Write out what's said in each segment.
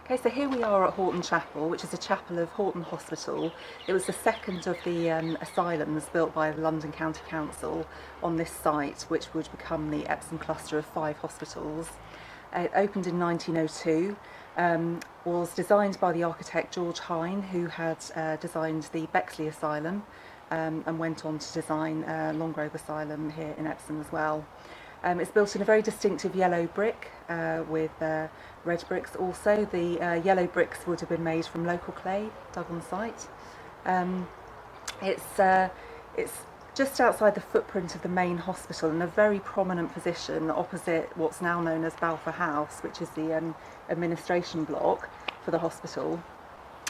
Okay, so here we are at Horton Chapel, which is a chapel of Horton Hospital. It was the second of the asylums built by the London County Council on this site, which would become the Epsom cluster of 5 hospitals. It opened in 1902, was designed by the architect George Hine, who had designed the Bexley Asylum and went on to design Longgrove Asylum here in Epsom as well. It's built in a very distinctive yellow brick with red bricks also. The yellow bricks would have been made from local clay dug on site. It's just outside the footprint of the main hospital in a very prominent position opposite what's now known as Balfour House, which is the administration block for the hospital.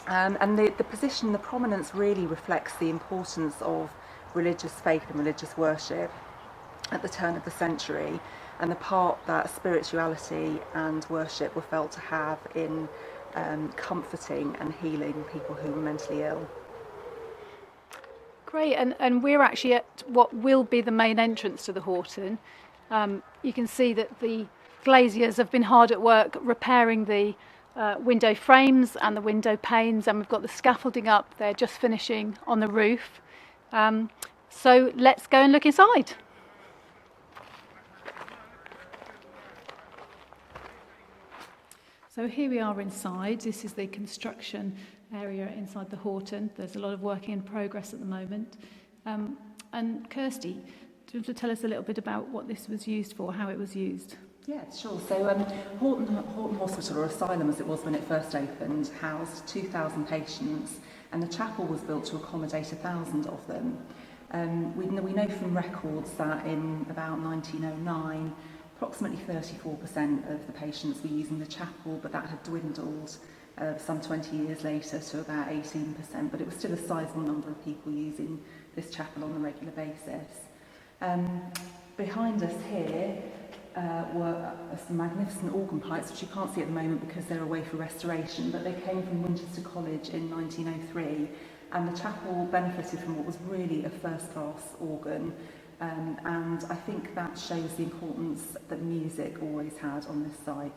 And the position, the prominence really reflects the importance of religious faith and religious worship at the turn of the century, and the part that spirituality and worship were felt to have in comforting and healing people who were mentally ill. Great, and we're actually at what will be the main entrance to the Horton. You can see that the glaziers have been hard at work repairing the window frames and the window panes, and we've got the scaffolding up. They're just finishing on the roof. So let's go and look inside. So here we are inside. This is the construction area inside the Horton. There's a lot of work in progress at the moment. And Kirstie, do you want to tell us a little bit about what this was used for, how it was used? Yeah, sure. So Horton Hospital, or Asylum as it was when it first opened, housed 2,000 patients, and the chapel was built to accommodate 1,000 of them. We know from records that in about 1909, approximately 34% of the patients were using the chapel, but that had dwindled some 20 years later to about 18%, but it was still a sizable number of people using this chapel on a regular basis. Behind us here were some magnificent organ pipes, which you can't see at the moment because they're away for restoration, but they came from Winchester College in 1903, and the chapel benefited from what was really a first-class organ. And I think that shows the importance that music always had on this site.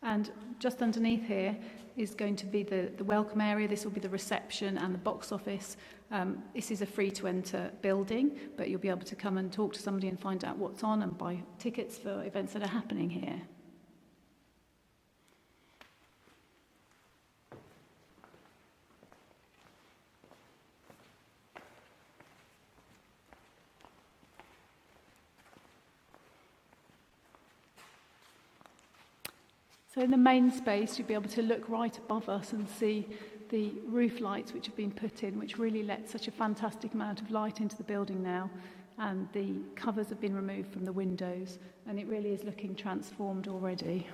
And just underneath here is going to be the welcome area. This will be the reception and the box office. This is a free-to-enter building, but you'll be able to come and talk to somebody and find out what's on and buy tickets for events that are happening here. So in the main space, you'll be able to look right above us and see the roof lights which have been put in, which really let such a fantastic amount of light into the building now. And the covers have been removed from the windows, and it really is looking transformed already.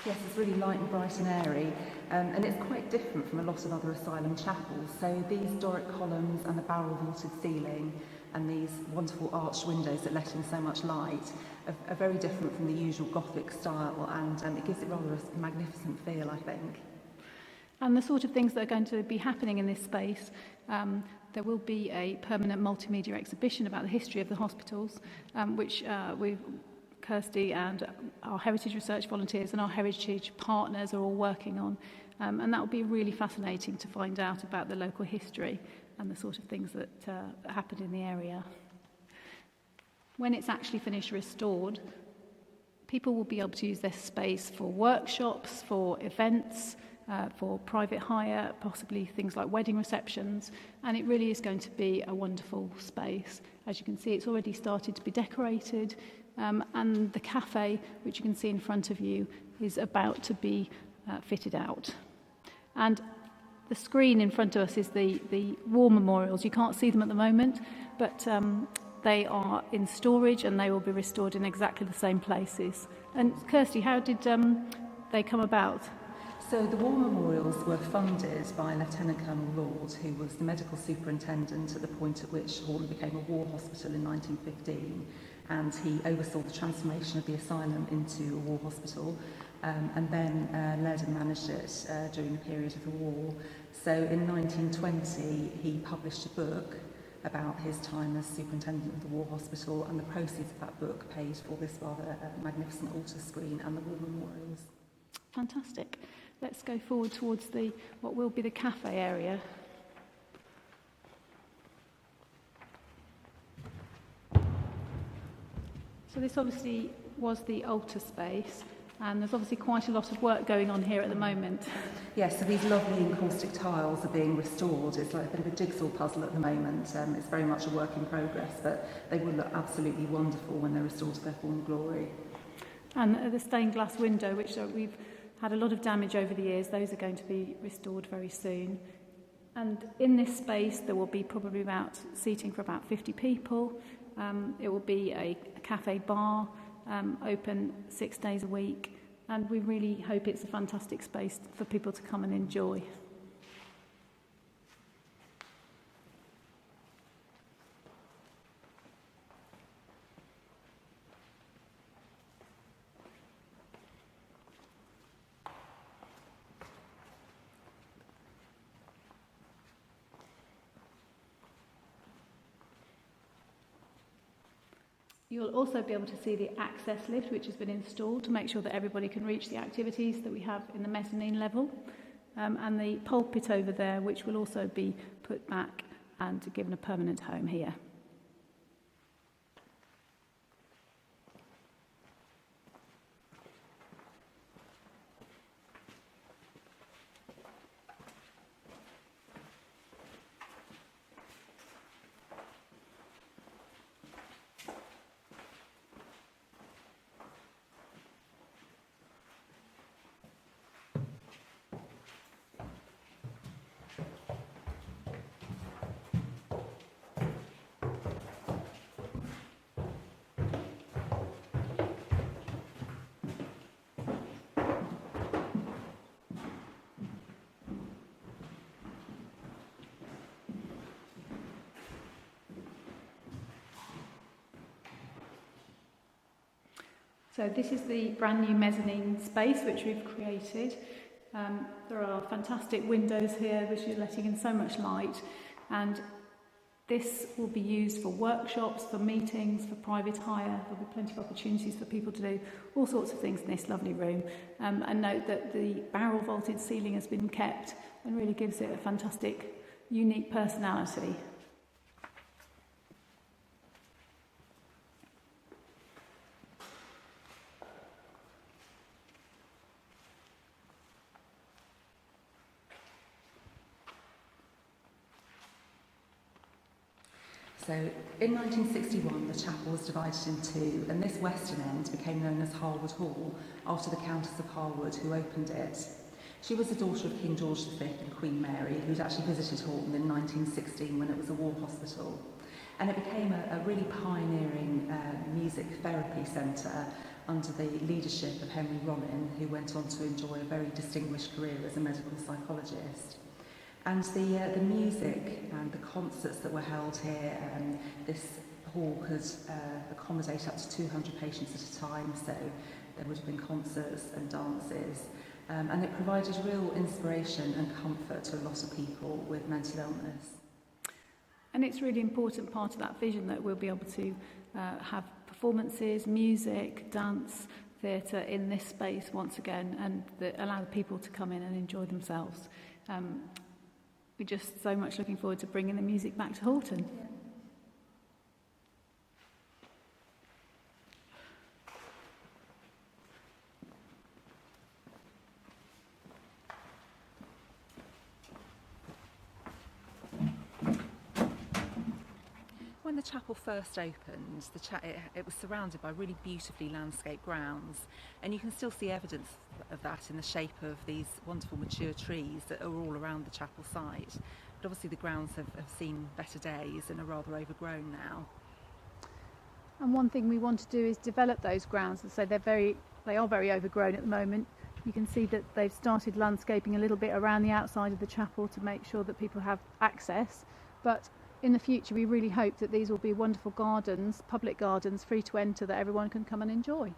Yes, it's really light and bright and airy, and it's quite different from a lot of other asylum chapels. So these Doric columns and the barrel vaulted ceiling and these wonderful arched windows that let in so much light are very different from the usual Gothic style, and it gives it rather a magnificent feel, I think. And the sort of things that are going to be happening in this space, there will be a permanent multimedia exhibition about the history of the hospitals, which Kirstie and our heritage research volunteers and our heritage partners are all working on. And that will be really fascinating to find out about the local history and the sort of things that happened in the area. When it's actually finished restored, people will be able to use this space for workshops, for events, for private hire, possibly things like wedding receptions, and it really is going to be a wonderful space. As you can see, it's already started to be decorated, and the cafe, which you can see in front of you, is about to be fitted out. And the screen in front of us is the war memorials. You can't see them at the moment, but they are in storage and they will be restored in exactly the same places. And Kirstie, how did they come about? So the war memorials were funded by Lieutenant Colonel Lord, who was the medical superintendent at the point at which Horton became a war hospital in 1915, and he oversaw the transformation of the asylum into a war hospital, and then led and managed it during the period of the war. So in 1920 he published a book about his time as superintendent of the war hospital, and the proceeds of that book paid for this rather magnificent altar screen and the war memorials. Fantastic. let's go forward towards what will be the cafe area. So this obviously was the altar space, and there's obviously quite a lot of work going on here at the moment. Yes, so these lovely encaustic tiles are being restored. It's like a bit of a jigsaw puzzle at the moment. It's very much a work in progress, but they will look absolutely wonderful when they're restored to their former glory. And the stained glass window, which we've had a lot of damage over the years, those are going to be restored very soon. And in this space, there will be probably about seating for about 50 people. It will be a cafe bar, open 6 days a week, and we really hope it's a fantastic space for people to come and enjoy. You'll also be able to see the access lift which has been installed to make sure that everybody can reach the activities that we have in the mezzanine level, and the pulpit over there which will also be put back and given a permanent home here. So this is the brand new mezzanine space which we've created. There are fantastic windows here which are letting in so much light, and this will be used for workshops, for meetings, for private hire. There'll be plenty of opportunities for people to do all sorts of things in this lovely room. And note that the barrel vaulted ceiling has been kept and really gives it a fantastic, unique personality. So in 1961 the chapel was divided in two, and this western end became known as Harwood Hall after the Countess of Harwood who opened it. She was the daughter of King George V and Queen Mary, who'd actually visited Horton in 1916 when it was a war hospital. And it became a really pioneering music therapy centre under the leadership of Henry Rollin, who went on to enjoy a very distinguished career as a medical psychologist. And the music and the concerts that were held here, this hall could accommodate up to 200 patients at a time, so there would have been concerts and dances. And it provided real inspiration and comfort to a lot of people with mental illness. And it's a really important part of that vision that we'll be able to have performances, music, dance, theatre in this space once again, and that allow people to come in and enjoy themselves. We're just so much looking forward to bringing the music back to Horton. Yeah. When the chapel first opened, it was surrounded by really beautifully landscaped grounds, and you can still see evidence of that in the shape of these wonderful mature trees that are all around the chapel site. But obviously the grounds have seen better days and are rather overgrown now. And one thing we want to do is develop those grounds, and so they are very overgrown at the moment. You can see that they've started landscaping a little bit around the outside of the chapel to make sure that people have access, but in the future we really hope that these will be wonderful gardens, public gardens, free to enter, that everyone can come and enjoy.